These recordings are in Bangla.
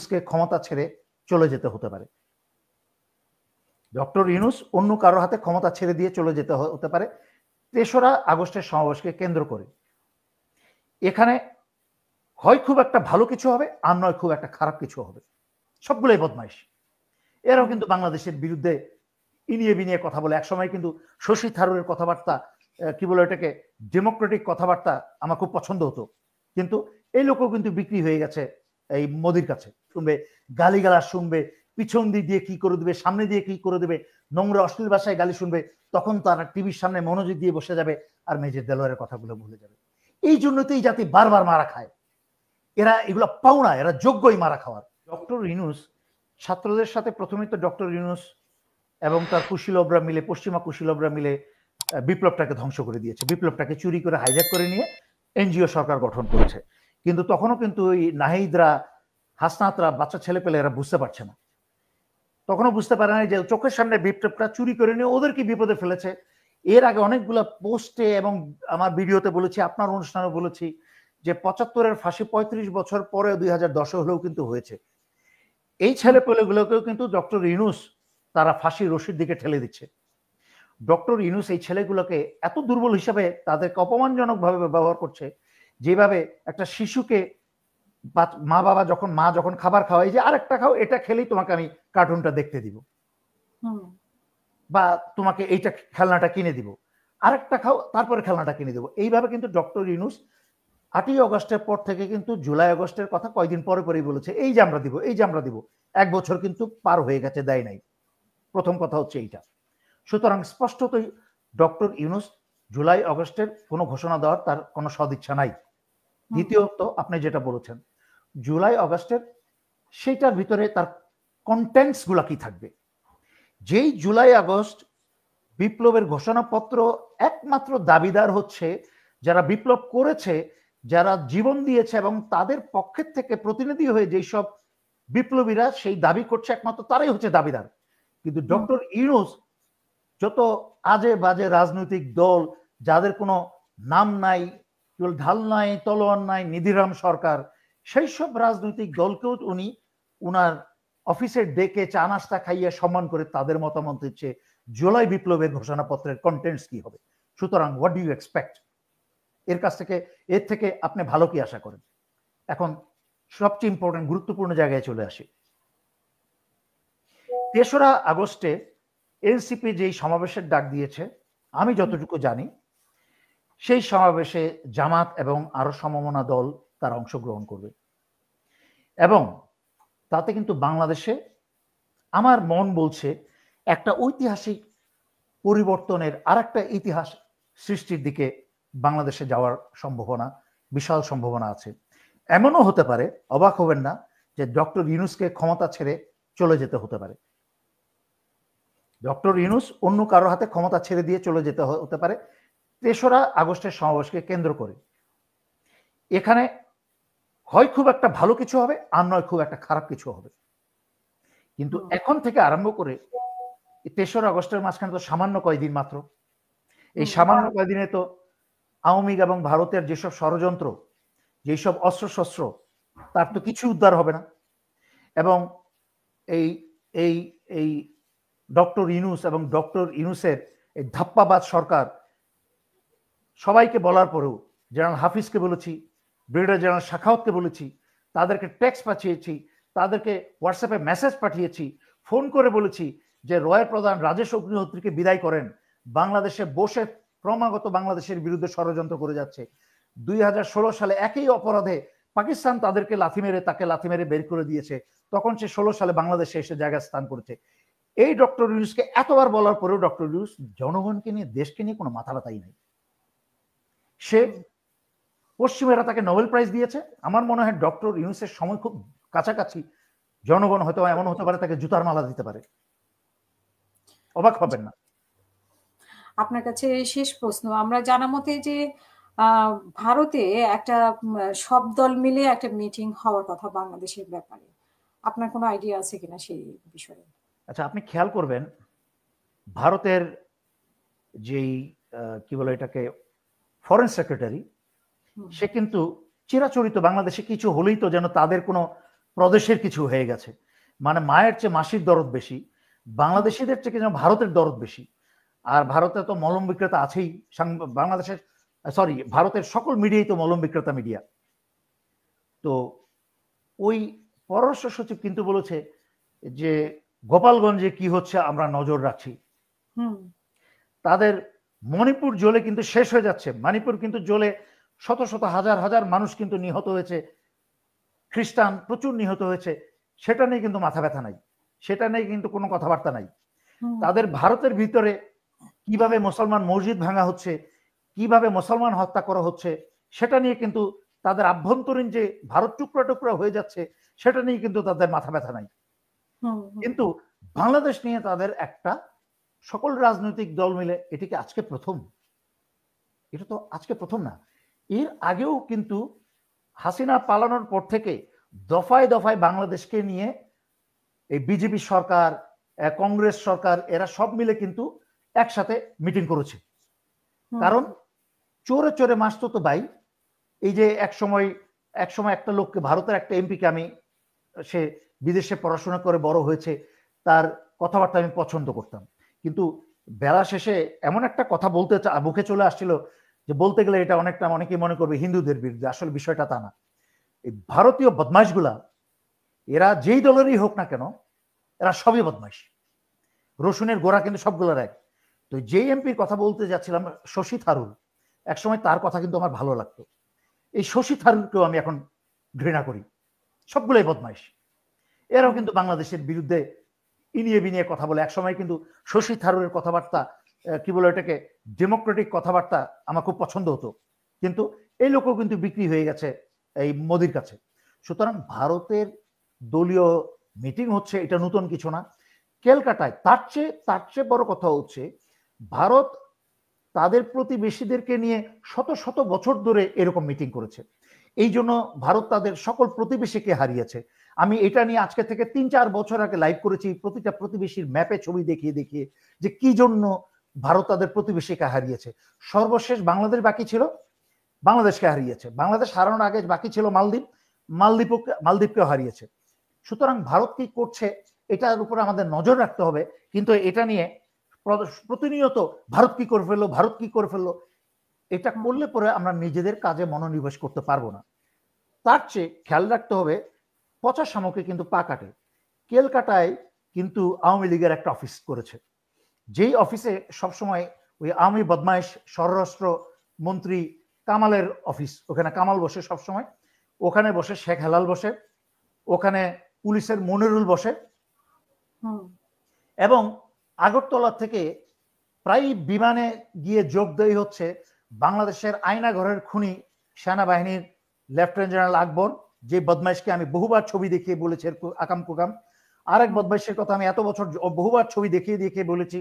ইউনূসকে ক্ষমতা ছেড়ে চলে যেতে হতে পারে। ডক্টর ইউনূস অন্য কারোর হাতে ক্ষমতা ছেড়ে দিয়ে চলে যেতে হতে পারে ৩রা আগস্টের সমাবেশকে কেন্দ্র করে। এখানে হয় খুব একটা ভালো কিছু হবে, আর নয় খুব একটা খারাপ কিছু হবে। সবগুলোই বদমাইশ। এরাও কিন্তু বাংলাদেশের বিরুদ্ধে ইনিয়ে বিনিয়ে কথা বলে। একসময় কিন্তু শশী থারুরের কথাবার্তা, কি বলে এটাকে, ডেমোক্রেটিক কথাবার্তা আমার খুব পছন্দ হতো, কিন্তু এই লোকও কিন্তু বিক্রি হয়ে গেছে এই মোদির কাছে। শুনবে গালিগালাজ, শুনবে পিছন দিক দিয়ে কি করে দেবে, সামনে দিয়ে কি করে দেবে, নোংরা অশ্লীল ভাষায় গালি শুনবে, তখন তারা টিভির সামনে মনোযোগ দিয়ে বসে যাবে আর মেজর দেলোয়ারের কথাগুলো ভুলে যাবে। এই জন্য তো এই জাতি বারবার মারা খায়। এরা এগুলো পাওনা, এরা যোগ্যই মারা খাওয়ার। ডক্টর ইউনূস ছাত্রদের সাথে প্রথমেই তো ডক্টর ইউনূস এবং তার কুশীলবরা মিলে, পশ্চিমা কুশীলবরা মিলে বিপ্লবটাকে ধ্বংস করে দিয়েছে। বিপ্লবটাকে চুরি করে হাইজ্যাক করে নিয়ে এনজিও সরকার গঠন করেছে। কিন্তু তখনও কিন্তু ওই নাহিদরা, হাসনাতরা, বাচ্চা ছেলে পেলে এরা বুঝতে পারছে না। তখনও বুঝতে পারে না যে চোখের সামনে বিপ্লবটা চুরি করে নিয়ে ওদেরকে বিপদে ফেলেছে। এর আগে অনেকগুলো পোস্টে এবং আমার ভিডিওতে বলেছি, আপনার অনুষ্ঠানে বলেছি যে ৭৫-এর ফাঁসি ৩৫ বছর পরে ২০১০ হলেও কিন্তু হয়েছে। এই ছেলে পেলেগুলোকেও কিন্তু ডক্টর ইউনূস তারা ফাঁসি রশির দিকে ঠেলে দিচ্ছে। ডক্টর ইউনূস এই ছেলেগুলোকে এত দুর্বল হিসাবে তাদেরকে অপমানজনকভাবে ব্যবহার করছে, যেভাবে একটা শিশুকে মা যখন খাবার খাওয়ায়, যে আরেকটা খাও, এটা খেলেই তোমাকে আমি কার্টুনটা দেখতে দিব, বা তোমাকে এইটা খেলনাটা কিনে দিব, আরেকটা খাও তারপরে খেলনাটা কিনে দেবো। এইভাবে কিন্তু ডক্টর ইউনূস ৮ই অগস্টের পর থেকে কিন্তু জুলাই আগস্টের কথা কয়েকদিন পরে পরেই বলেছে, এই যে আমরা দিব, এই যে আমরা দিব। ১ বছর কিন্তু পার হয়ে গেছে, দেয় নাই। প্রথম কথা হচ্ছে এইটা। সুতরাং স্পষ্টতই ডক্টর ইউনূস জুলাই আগস্টের কোনো ঘোষণা দেওয়ার তার কোনো সদিচ্ছা নাই। দ্বিতীয়ত, আপনি যেটা বলেছেন জুলাই আগস্টের, সেইটার ভিতরে তার কন্টেন্টস গুলা কি থাকবে। যেই জুলাই আগস্ট বিপ্লবের ঘোষণাপত্র একমাত্র দাবিদার হচ্ছে যারা বিপ্লব করেছে, যারা জীবন দিয়েছে, এবং তাদের পক্ষের থেকে প্রতিনিধি হয়ে যেই সব বিপ্লবীরা সেই দাবি করছে, একমাত্র তারাই হচ্ছে দাবিদার। কিন্তু ডক্টর ইউনূস যত আজে বাজে রাজনৈতিক দল, যাদের কোনো নাম নাই, ঢাল নাই, তলোয়ার নাই, নিধিরাম সরকার, সেই সব রাজনৈতিক দলকেও উনি উনার অফিসের ডেকে চা নাস্তা খাইয়ে সম্মান করে তাদের মতামত দিচ্ছে জুলাই বিপ্লবের ঘোষণাপত্রের কন্টেন্টস কি হবে। সুতরাং হোয়াট ডু ইউ এক্সপেক্ট এর কাছ থেকে? এর থেকে আপনি ভালো কি আশা করেন? এখন সবচেয়ে ইম্পর্টেন্ট, গুরুত্বপূর্ণ জায়গায় চলে আসি। ৩রা আগস্টে এনসিপি যেই সমাবেশের ডাক দিয়েছে, আমি যতটুকু জানি সেই সমাবেশে জামাত এবং আরো সমমনা দল তারা অংশগ্রহণ করবে, এবং তাতে কিন্তু বাংলাদেশে আমার মন বলছে একটা ঐতিহাসিক পরিবর্তনের, আর একটা ইতিহাস সৃষ্টির দিকে বাংলাদেশে যাওয়ার সম্ভাবনা, বিশাল সম্ভাবনা আছে। এমনও হতে পারে, অবাক হবেন না, যে ডক্টর ইউনূসকে ক্ষমতা ছেড়ে চলে যেতে হতে পারে। ডক্টর ইউনূস অন্য কারোর হাতে ক্ষমতা ছেড়ে দিয়ে চলে যেতে হতে পারে ৩রা আগস্টের সমাবেশকে কেন্দ্র করে। এখানে হয় খুব একটা ভালো কিছু হবে, আর নয় খুব একটা খারাপ কিছু হবে। কিন্তু এখন থেকে আরম্ভ করে ৩রা আগস্টের মাঝখানে তো সামান্য কয়েকদিন মাত্র। এই সামান্য কয়েকদিনে তো আওয়ামী লীগ এবং ভারতের যেসব ষড়যন্ত্র, যেসব অস্ত্রশস্ত্র, তার তো কিছু উদ্ধার হবে না। এবং এই এই এই ডক্টর ইউনূস এবং ডক্টর ইউনূসের এই ধাপ্পাবাজ সরকার, সবাইকে বলার পরেও, জেনারেল হাফিজকে বলেছি, ব্রিগেডিয়ার জেনারেল শাখাওয়াতকে বলেছি, তাদেরকে টেক্সট পাঠিয়েছি, তাদেরকে হোয়াটসঅ্যাপে মেসেজ পাঠিয়েছি, ফোন করে বলেছি যে রয়ের প্রধান রাজেশ অগ্নিহোত্রীকে বিদায় করেন, বাংলাদেশে বসে ক্রমাগত বাংলাদেশের বিরুদ্ধে ষড়যন্ত্র করে যাচ্ছে। ২০১৬ সালে একই অপরাধে পাকিস্তান তাদেরকে তাকে লাথি মেরে বের করে দিয়েছে, তখন সে 16 সালে বাংলাদেশে এসে জায়গা স্থান করেছে। এই ডক্টর ইউনূসকে এতবার বলার পরেও ডক্টর ইউনূস জনগণকে নিয়ে, দেশকে নিয়ে কোনো মাথা ব্যথাই নাই। সে, পশ্চিমেরা তাকে নোবেল প্রাইজ দিয়েছে, আমার মনে হয় ডক্টর ইউনূসের সময় খুব কাছাকাছি, জনগণ হয়তো এমন হতে পারে তাকে জুতার মালা দিতে পারে। অবাক হবেন না। আপনার কাছে শেষ প্রশ্ন, আমরা জানা মতে যে ভারতে একটা সব দল মিলে একটা মিটিং হওয়ার কথা বাংলাদেশের ব্যাপারে, আপনার কোনো আইডিয়া আছে কিনা সেই বিষয়ে? আচ্ছা, আপনি খেয়াল করবেন ভারতের যেই কি বলে এটাকে, ফরেন সেক্রেটারি, সে কিন্তু চিরাচরিত বাংলাদেশে কিছু হলেই তো যেন তাদের কোনো প্রদেশের কিছু হয়ে গেছে, মানে মায়ের চেয়ে মাসির দরদ বেশি, বাংলাদেশিদের থেকে যেন ভারতের দরদ বেশি। আর ভারতে তো মলম বিক্রেতা আছেই, বাংলাদেশের সরি ভারতের সকল মিডিয়াই তো মলম বিক্রেতা মিডিয়া। তো ওই পররাষ্ট্র সচিব কিন্তু বলেছে যে গোপালগঞ্জে কি হচ্ছে আমরা নজর রাখছি। তাদের মণিপুর জ্বলে কিন্তু শেষ হয়ে যাচ্ছে, মণিপুর কিন্তু জ্বলে শত শত হাজার হাজার মানুষ কিন্তু নিহত হয়েছে, খ্রিস্টান প্রচুর নিহত হয়েছে, সেটা নিয়ে কিন্তু মাথা ব্যথা নাই, সেটা নিয়ে কিন্তু কোনো কথাবার্তা নাই। তাদের ভারতের ভিতরে কিভাবে মুসলমান মসজিদ ভাঙা হচ্ছে, কিভাবে মুসলমান হত্যা করা হচ্ছে, সেটা নিয়ে কিন্তু তাদের আভ্যন্তরীণ যে ভারত টুকরা টুকরা হয়ে যাচ্ছে সেটা নিয়ে কিন্তু তাদের মাথা ব্যথা নাই। কিন্তু বাংলাদেশ নিয়ে তাদের একটা, সকল রাজনৈতিক দল মিলে এটিকে আজকে প্রথম, এটা তো আজকে প্রথম না, এর আগেও কিন্তু হাসিনা পালানোর পর থেকে দফায় দফায় বাংলাদেশকে নিয়ে এই বিজেপি সরকার, কংগ্রেস সরকার, এরা সব মিলে কিন্তু একসাথে মিটিং করেছে। কারণ চোরে চোরে মাসতো তো ভাই, এই যে এক সময় একটা লোককে, ভারতের একটা এমপিকে আমি, সে বিদেশে পড়াশোনা করে বড় হয়েছে, তার কথাবার্তা আমি পছন্দ করতাম, কিন্তু বেলা শেষে এমন একটা কথা বলতে মুখে চলে আসছিল যে বলতে গেলে এটা অনেকেই মনে করবে হিন্দুদের বিরুদ্ধে, আসলে বিষয়টা তা না। এই ভারতীয় বদমাইশগুলা, এরা যেই দলেরই হোক না কেন, এরা সবই বদমাইশ, রসুনের গোড়া কিন্তু সবগুলোর এক। তো যেই এমপির কথা বলতে যাচ্ছিলাম, শশী থারুর, একসময় তার কথা কিন্তু আমার ভালো লাগতো, এই শশী থারুরকেও আমি এখন ঘৃণা করি, সবগুলোই বদমাইশ। এরাও কিন্তু বাংলাদেশের বিরুদ্ধে ইনিয়ে বিনিয়ে কথা বলে। একসময় কিন্তু শশী থারুরের কথাবার্তা, কি বলে এটাকে, ডেমোক্রেটিক কথাবার্তা আমার খুব পছন্দ হতো, কিন্তু এই লোকও কিন্তু বিক্রি হয়ে গেছে এই মোদির কাছে। সুতরাং ভারতের দলীয় মিটিং হচ্ছে, এটা নতুন কিছু না। ক্যালকাটায় তার চেয়ে বড় কথা হচ্ছে, ভারত তাদের প্রতিবেশীদেরকে নিয়ে শত শত বছর ধরে এরকম মিটিং করেছে। এই জন্য ভারত তাদের সকল প্রতিবেশীকে হারিয়েছে। আমি এটা নিয়ে আজকে থেকে 3-4 বছর আগে লাইভ করেছি, প্রতিটা প্রতিবেশীর ম্যাপে ছবি দেখিয়ে দেখিয়ে যে কি জন্য ভারত তাদের প্রতিবেশীকে হারিয়েছে। সর্বশেষ বাংলাদেশ বাকি ছিল, বাংলাদেশকে হারিয়েছে। বাংলাদেশ হারানোর আগে বাকি ছিল মালদ্বীপকেও হারিয়েছে। সুতরাং ভারত কি করছে এটার উপর আমাদের নজর রাখতে হবে, কিন্তু এটা নিয়ে প্রতিনিয়ত ভারত কি করে ফেললো, এটা করলে পরে আমরা নিজেদের কাজে মনোনিবেশ করতে পারবো না। তার চেয়ে খেয়াল রাখতে হবে, পচা শামুকে কিন্তু পা কাটে। ক্যালকাটায় কিন্তু আওয়ামী লীগের একটা অফিস করেছে, যেই অফিসে সবসময় ওই আওয়ামী বদমাইশ স্বরাষ্ট্র মন্ত্রী কামালের অফিস, ওখানে কামাল বসে সবসময়, ওখানে বসে শেখ হেলাল বসে, ওখানে পুলিশের মনিরুল বসে, এবং আগরতলা থেকে প্রায় বিমানে গিয়ে যোগদায়ী হচ্ছে বাংলাদেশের আয়নাঘরের খুনি সেনাবাহিনীর লেফটেন্যান্ট জেনারেল আকবর, যে বদমাইশকে আমি বহুবার ছবি দেখিয়ে বলেছি আকাম কুকাম। আরেক বদমাইশের কথা আমি এত বছর বহুবার ছবি দেখিয়ে বলেছি,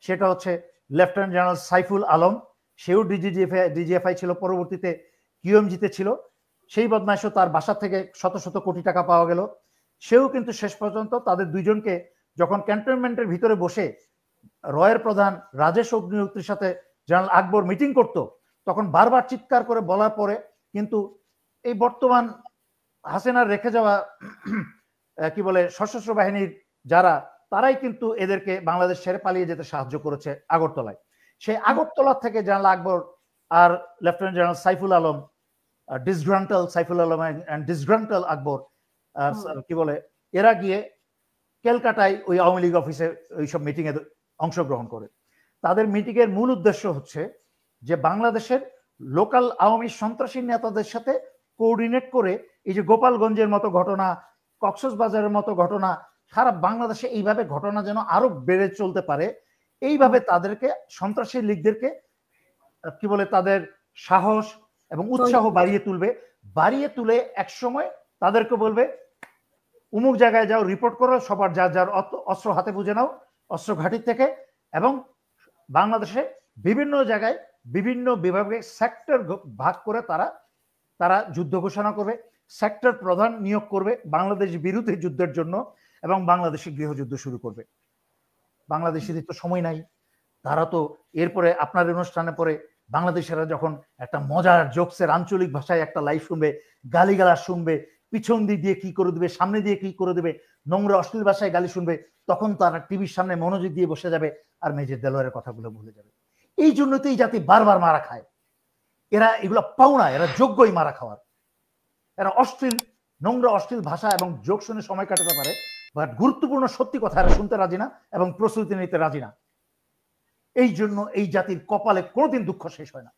সেটা হচ্ছে লেফটেন্যান্ট জেনারেল সাইফুল আলম, সেও ডিজিএফআই ছিল, পরবর্তীতে কিউএমজিতে ছিল। সেই বদমাইশও, তার বাসা থেকে শত শত কোটি টাকা পাওয়া গেল, সেও কিন্তু শেষ পর্যন্ত তাদের দুইজনকে যখন ক্যান্টনমেন্টের ভিতরে বসে রয়ের প্রধান রাজেশ অগ্নিহোত্রীর সাথে জেনারেল আকবর মিটিং করত, তখন বারবার চিৎকার করে বলার পরে কিন্তু এই বর্তমান হাসিনার রেখে যাওয়া কি বলে সশস্ত্র বাহিনীর যারা, তারাই কিন্তু এদেরকে বাংলাদেশ ছেড়ে পালিয়ে যেতে সাহায্য করেছে আগরতলায়। সেই আগরতলা থেকে জেনারেল আকবর আর lieutenant general Saiful Alam, disgruntled Saiful Alam and disgruntled Akbar, কি বলে, এরা গিয়ে ক্যালকাটায় ওই আওয়ামী লীগ অফিসে ওইসব মিটিং এ অংশগ্রহণ করে। তাদের মিটিং এর মূল উদ্দেশ্য হচ্ছে যে বাংলাদেশের লোকাল আওয়ামী সন্ত্রাসী নেতাদের সাথে কোঅর্ডিনেট করে এই যে গোপালগঞ্জের মতো ঘটনা, কক্সবাজারের মতো ঘটনা, সারা বাংলাদেশে এইভাবে ঘটনা যেন আরো বেড়ে চলতে পারে, এইভাবে তাদেরকে, সন্ত্রাসী লীগদেরকে কি বলে, তাদের সাহস এবং উৎসাহ বাড়িয়ে তুলে একসময় তাদেরকে বলবে অমুক জায়গায় যাও, রিপোর্ট করো, সবার যার যার অস্ত্র হাতে বুঝে নাও অস্ত্র ঘাঁটি থেকে, এবং বাংলাদেশে বিভিন্ন জায়গায় বিভিন্ন বিভাগে সেক্টর ভাগ করে তারা যুদ্ধ ঘোষণা করবে, সেক্টর প্রধান নিয়োগ করবে বাংলাদেশ বিরোধী যুদ্ধের জন্য, এবং বাংলাদেশে গৃহযুদ্ধ শুরু করবে। বাংলাদেশিদের তো সময় নাই, তারা তো এরপরে আপনার অনুষ্ঠানে পরে বাংলাদেশেরা যখন একটা মজার জোকসের আঞ্চলিক ভাষায় একটা লাইভ শুনবে, গালিগালাজ শুনবে, পিছন দিক দিয়ে কি করে দেবে, সামনে দিয়ে কি করে দেবে, নোংরা অশ্লীল ভাষায় গালি শুনবে, তখন তারা টিভির সামনে মনোযোগ দিয়ে বসে যাবে আর মেজর দেলোয়ারের কথাগুলো ভুলে যাবে। এই জন্য তো এই জাতি বারবার মারা খায়। এরা এগুলো পাওনা, এরা যোগ্যই মারা খাওয়ার। এরা অশ্লীল, নোংরা অশ্লীল ভাষা এবং যোগ শুনে সময় কাটাতে পারে, বাট গুরুত্বপূর্ণ সত্যি কথা এরা শুনতে রাজি না এবং প্রস্তুতি নিতে রাজি না। এই জন্য এই জাতির কপালে কোনোদিন দুঃখ শেষ হয় না।